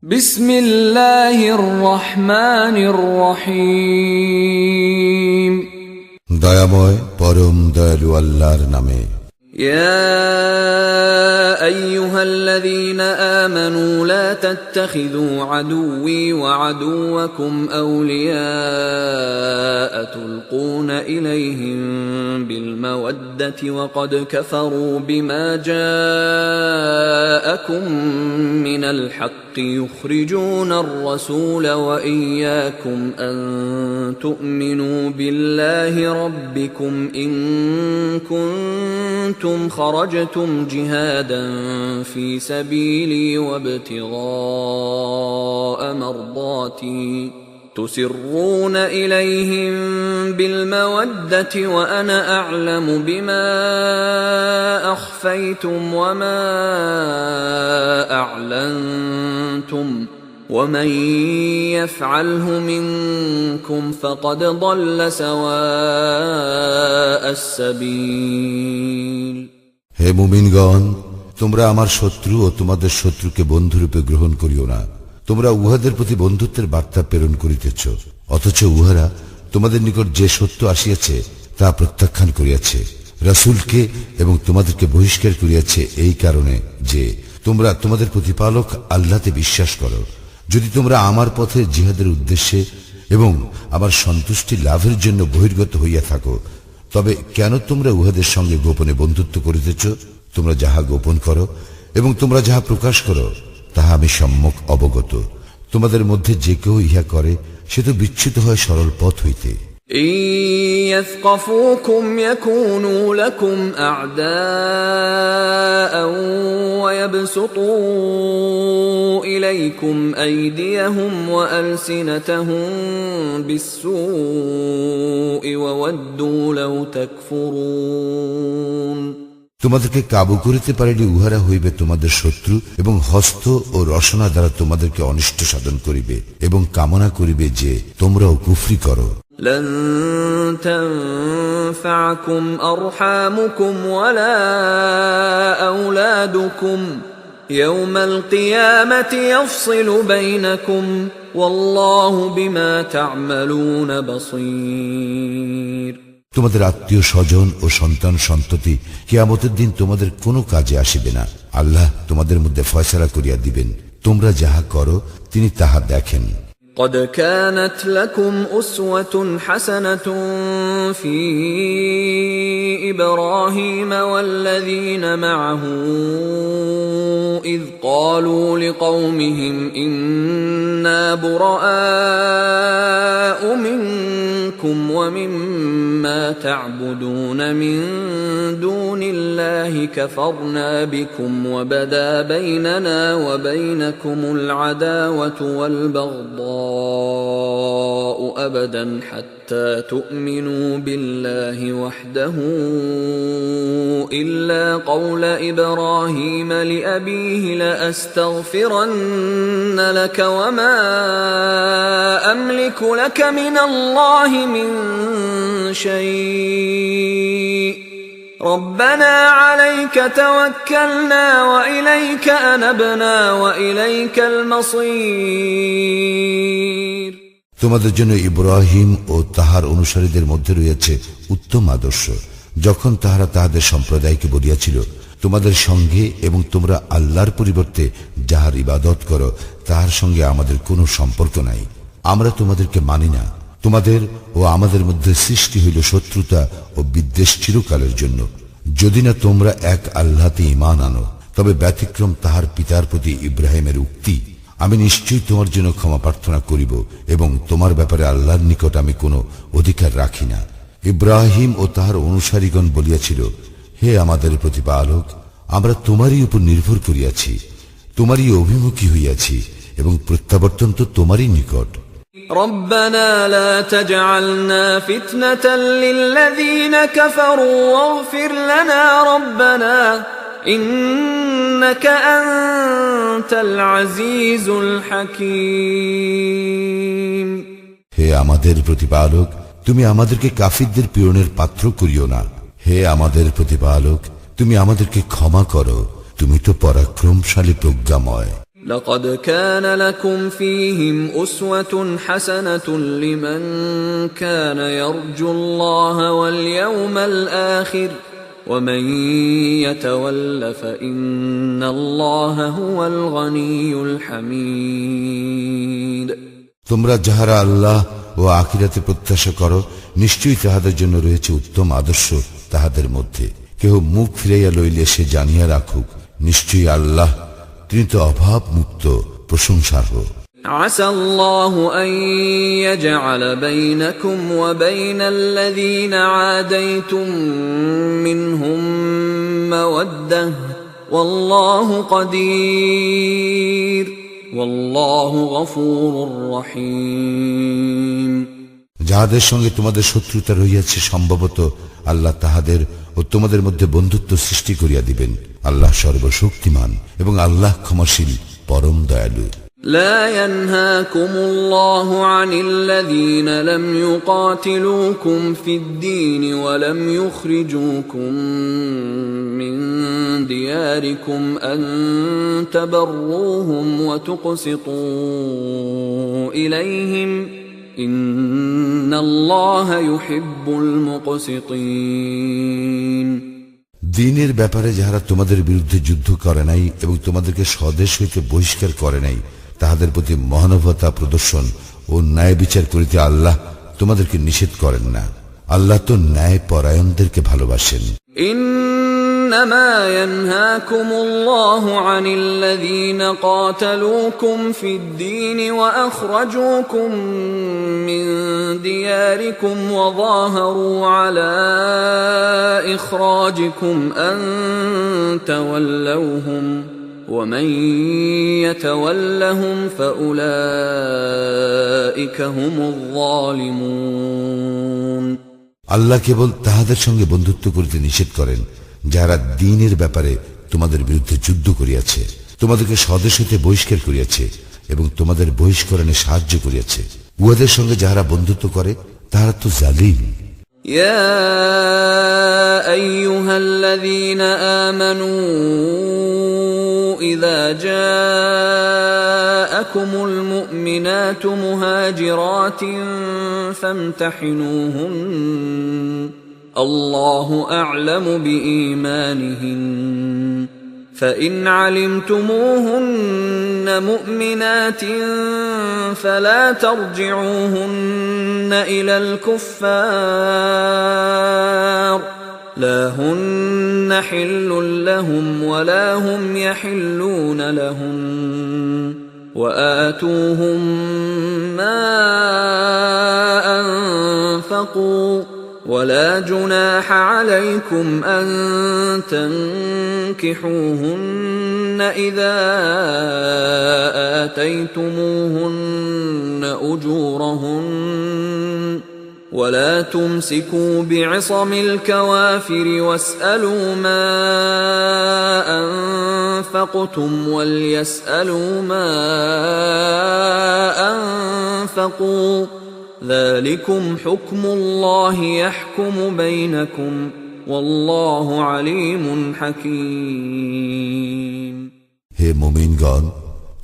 বিসমিল্লাহির রহমানির রহিম। দয়াময় পরম দয়ালু আল্লাহর নামে। ইয়া আইয়ুহাল্লাযীনা আমানু লা তাত্তাখিযু আদুওয়ি ওয়া আদুওয়াকুম আওলিয়া তুলকুনা ইলাইহিম বিল মাওয়াদ্দাতি ওয়া ক্বাদ কাফারু বিমা জাআকুম মিনাল হক يخرجون الرسول وإياكم أن تؤمنوا بالله ربكم إن كنتم خرجتم جهادا في سبيلي وابتغاء مرضاتي تسرون إليهم بالمودة وأنا أعلم بما أخفيتم وما أعلنتم ومن يفعله منكم فقد ضل سواء السبيل। হে মুমিনগণ, তোমরা আমার শত্রু ও তোমাদের শত্রুকে বন্ধুরূপে গ্রহণ করিও না। তোমরা উহাদের প্রতি বন্ধুত্বের বার্তা প্রেরণ করিতেছ, অথচ উহারা তোমাদের নিকট যে সত্য আসিয়াছে তা প্রত্যাখ্যান করিয়াছে, রাসূলকে এবং তোমাদেরকে বহিষ্কার করিয়াছে এই কারণে যে তোমরা তোমাদের প্রতিপালক আল্লাহতে বিশ্বাস করো। যদি তোমরা আমার পথে জিহাদের উদ্দেশ্যে এবং আমার সন্তুষ্টি লাভের জন্য বহির্গত হইয়া থাকো, তবে কেন তোমরা উহাদের সঙ্গে গোপনে বন্ধুত্ব করিতেছ? তোমরা যাহা গোপন করো এবং তোমরা যাহা প্রকাশ করো তাহা আমি সম্যক অবগত। তোমাদের মধ্যে যে কেউ ইহা করে সে তো বিচ্যুত হয় সরল পথ হইতে। يثقفوكم يكونوا لكم أعداء ويبسطوا إليكم أيديهم وألسنتهم بالسوء وودوا لو تكفرون। তোমাদেরকে কাবু করিতে পারিলে উহারা হইবে তোমাদের শত্রু এবং হস্ত ও রসনা দ্বারা তোমাদেরকে অনিষ্ট সাধন করিবে এবং কামনা করিবে যে তোমরাও কুফরি করো। لن تنفعكم أرحامكم ولا أولادكم يوم القيامة يفصل بينكم والله بما تعملون بصير। তোমাদের আত্মীয় স্বজন ও সন্তান সন্ততি কিয়ামতের দিন তোমাদের কোনো কাজে আসিবে না। আল্লাহ তোমাদের মধ্যে ফয়সালা করিয়া দিবেন, তোমরা যাহা করো তিনি তাহা দেখেন। قد كانت لكم أسوة حسنة في إبراهيم والذين معه إذ قالوا لقومهم إنا براء منكم ومما تعبدون من دون الله كفرنا بكم وبدا بيننا وبينكم العداوة والبغضاء أبدا حتى تؤمنوا بالله وحده إلا قول إبراهيم لأبيه لأستغفرن لك وما أملك لك من الله من شيء ربنا عليك توكلنا وإليك أنبنا وإليك المصير। তোমাদের জন্য ইব্রাহিম ও তাহার অনুসারীদের মধ্যে রয়েছে উত্তম আদর্শ, যখন তাহারা তাহাদের সম্প্রদায়কে বলিয়াছিল, তোমাদের সঙ্গে এবং তোমরা আল্লাহর পরিবর্তে যাহার ইবাদত করো তাহার সঙ্গে আমাদের কোনো সম্পর্ক নাই, আমরা তোমাদেরকে মানি না। তোমাদের ও আমাদের মধ্যে সৃষ্টি হইল শত্রুতা ও বিদ্বেষ চিরকালের জন্য, যদি না তোমরা এক আল্লাহতে ঈমান আনো। তবে ব্যতিক্রম তাহার পিতার প্রতি ইব্রাহিমের উক্তি, আমি নিশ্চয়ই তোমার জন্য ক্ষমা প্রার্থনা করিব এবং তোমার ব্যাপারে আল্লাহর নিকট আমি কোনো অধিকার রাখি না। ইব্রাহিম ও তাহার অনুসারীগণ বলিয়াছিল, হে আমাদের প্রতিপালক, আমরা তোমারই উপর নির্ভর করিয়াছি, তোমারই অভিমুখী হইয়াছি এবং প্রত্যাবর্তন তো তোমারই নিকট। ربنا لا تجعلنا فتنة للذين كفروا واغفر لنا ربنا إنك أنت العزيز الحكيم। হে আমাদের প্রতিপালক, তুমি আমাদেরকে কাফিরদের পীড়নের পাত্র করিও না। হে আমাদের প্রতিপালক, তুমি আমাদেরকে ক্ষমা করো, তুমি তো পরাক্রমশালী প্রজ্ঞাময়। لقد كان لكم فيهم أسوة حسنة لمن كان يرجو الله واليوم الآخر ومن يتول فإن الله هو الغني الحميد তোমরা যাহারা আল্লাহ ও আখিরাতে প্রত্যাশা করো, নিশ্চয়ই তাহাদের জন্য রয়েছে উত্তম আদর্শ। তাহাদের মধ্যে কেহ মুখ ফিরাইয়া লইলে সে জানিয়া রাখুক, নিশ্চয়ই আল্লাহ, তিনি তো অভাব মুক্ত, প্রশংসার্হ। عسى الله أن يجعل بينكم وبين الذين عاديتم منهم مودة والله قدير والله غفور رحيم। যাহাদের সঙ্গে তোমাদের শত্রুতা রহিয়াছে, সম্ভবত আল্লাহ তাহাদের ও তোমাদের মধ্যে বন্ধুত্ব সৃষ্টি করিয়া দিবেন। আল্লাহ সর্বশক্তিমান এবং আল্লাহ ক্ষমাশীল, পরম দয়ালু। لا ينهاكم الله عن الذين لم يقاتلوكم في الدين ولم يخرجوكم من دياركم أن تبروهم وتقسطوا إليهم إن الله يحب المقسطين। দ্বীনের ব্যাপারে যাহারা তোমাদের বিরুদ্ধে যুদ্ধ করে নাই এবং তোমাদেরকে স্বদেশ হইতে বহিষ্কার করে নাই, তাহাদের প্রতি মহানুভবতা প্রদর্শন ও ন্যায় বিচার করিতে আল্লাহ তোমাদেরকে নিষেধ করেন না। আল্লাহ তো ন্যায় পরায়ণদেরকে ভালোবাসেন। إنما ينهاكم الله عن الذين قاتلوكم في الدين وأخرجوكم من دياركم وظاهروا على إخراجكم أن تولوهم ومن يتولهم فأولئك هم الظالمون। আল্লাহ কেবল তাহাদের সঙ্গে বন্ধুত্ব করিতে নিষেধ করেন যাহারা দ্বীনের ব্যাপারে তোমাদের বিরুদ্ধে যুদ্ধ করিয়াছে, তোমাদেরকে স্বদেশ হইতে বহিষ্কার করিয়াছে এবং তোমাদের বহিষ্করণে সাহায্য করিয়াছে। উহাদের সঙ্গে যাহারা বন্ধুত্ব করে তাহারা তো জালিম। يا أيها الذين آمنوا إذا جاءكم المؤمنات مهاجرات فامتحنوهن الله أعلم بإيمانهن فإن علمتموهن مؤمنات فلا ترجعوهن إلى الكفار لا هن حل لهم ولا هم يحلون لهم وآتوهم ما أنفقوا ولا جناح عليكم أن تنكحوهن إذا آتيتموهن أجورهن ولا تمسكوا بعصم الكوافر واسألوا ما أنفقتم وليسألوا ما أنفقوا ذلكم حكم الله يحكم بينكم والله عليم حكيم। হে মুমিনগণ,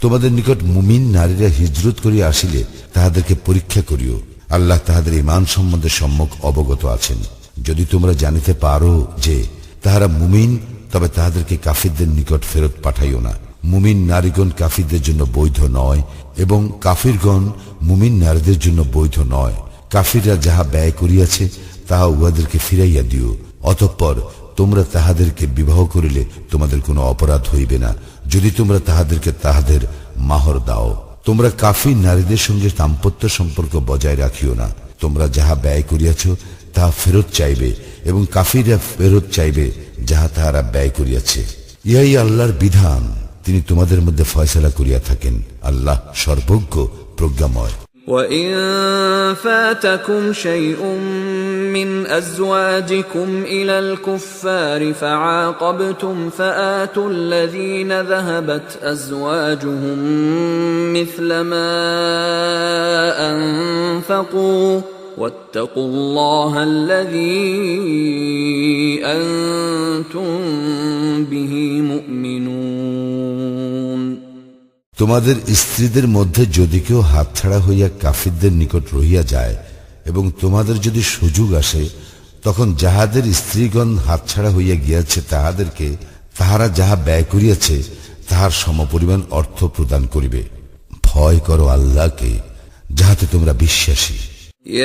তোমাদের নিকট মুমিন নারীরা হিজরত করিয়া আসিলে তাহাদেরকে পরীক্ষা করিও। আল্লাহ তাহাদের ঈমান সম্বন্ধে সম্যক অবগত আছেন। যদি তোমরা জানিতে পারো যে তাহারা মুমিন, তবে তাহাদেরকে কাফিরদের নিকট ফেরত পাঠাইও না। মুমিন নারীগণ কাফিরদের জন্য বৈধ নয় এবং কাফিরগণ মুমিন নারীদের জন্য বৈধ নয়। কাফিররা যাহা ব্যয় করিয়াছে তাহা উহাদেরকে ফিরাইয়া দিও। অতঃপর তোমরা তাহাদেরকে বিবাহ করিলে তোমাদের কোনো অপরাধ হইবে না, যদি তোমরা তাহাদেরকে তাহাদের মাহর দাও। তোমরা কাফির নারীদের সঙ্গে দাম্পত্য সম্পর্ক বজায় রাখিও না। তোমরা যাহা ব্যয় করিয়াছ তাহা ফেরত চাইবে এবং কাফিররা ফেরত চাইবে যাহা তাহারা ব্যয় করিয়াছে। ইহাই আল্লাহর বিধান, তিনি তোমাদের মধ্যে ফয়সালা করিয়া থাকেন। আল্লাহ সর্বজ্ঞ, প্রজ্ঞাময়। وَإِن فَاتَكُمْ شَيْءٌ مِّنْ أَزْوَاجِكُمْ إِلَى الْكُفَّارِ فَعَاقَبْتُمْ فَآتُوا الَّذِينَ ذَهَبَتْ أَزْوَاجُهُم مِّثْلَ مَا أَنفَقُوا وَاتَّقُوا اللَّهَ الَّذِي أَنتُم بِهِ مُؤْمِنُونَ। তোমাদের স্ত্রীদের মধ্যে যদি কেউ হাতছাড়া হইয়া কাফিরদের নিকট রহিয়া যায় এবং তোমাদের যদি সুযোগ আসে, তখন যাহাদের স্ত্রীগণ হাতছাড়া হইয়া গিয়াছে তাহাদেরকে তাহারা যাহা ব্যয় করিয়াছে তাহার সমপরিমাণ অর্থ প্রদান করিবে। ভয় করো আল্লাহকে, যাহাতে তোমরা বিশ্বাসী।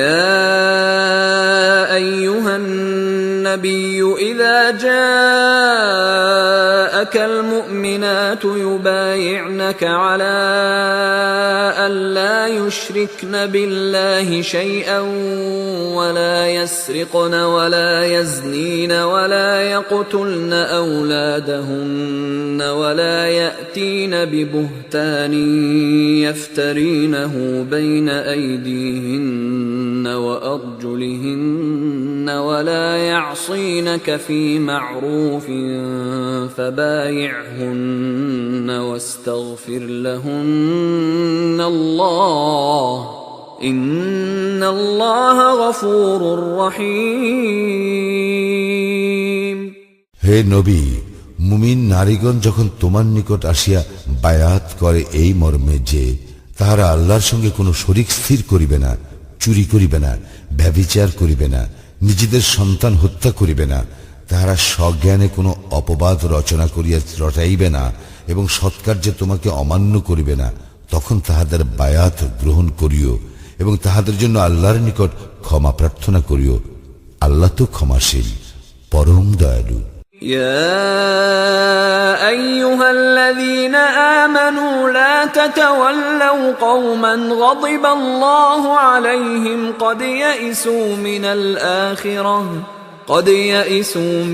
يا أيها النبي إذا جاءك المؤمنات يبايعنك على أن لا يشركن بالله شيئا ولا يسرقن ولا يزنين ولا يقتلن أولادهن ولا يأتين ببهتان يفترينه بين أيديهن وأرجلهن ولا يعصينك في معروف فبايعهن واستغفر لهن الله إن الله غفور رحيم। হে নবী, মুমিন নারীগণ যখন তোমার নিকট আসিয়া বায়াত করে এই মর্মে যে তাহারা আল্লাহর সঙ্গে কোনো শরীক স্থির করিবে না, চুরি করিবে না, ব্যভিচার করিবে না, নিজেদের সন্তান হত্যা করিবে না, তাহারা সজ্ঞানে কোনো অপবাদ রচনা করিয়া রটাইবে না এবং সৎকার্যে তোমাকে অমান্য করিবে না, তখন তাহাদের বায়াত গ্রহণ করিও এবং তাহাদের জন্য আল্লাহর নিকট ক্ষমা প্রার্থনা করিও। আল্লাহ তো ক্ষমাশীল, পরম দয়ালু। يا أيها الذين آمنوا لا تتولوا قوما غضب الله عليهم قد يئسوا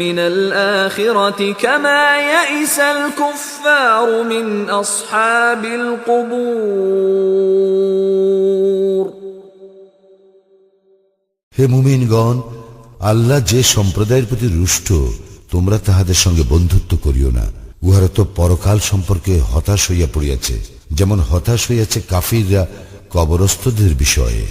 من الآخرة كما يئس الكفار من أصحاب القبور। হে মুমিনগণ, আল্লাহ যে সম্প্রদায়ের প্রতি রুষ্ট তোমরা তাহাদের সঙ্গে বন্ধুত্ব করিও না। উহারা তো পরকাল সম্পর্কে হতাশ হইয়া পড়িয়াছে, যেমন হতাশ হইয়াছে কাফিররা কবরস্থদের বিষয়ে।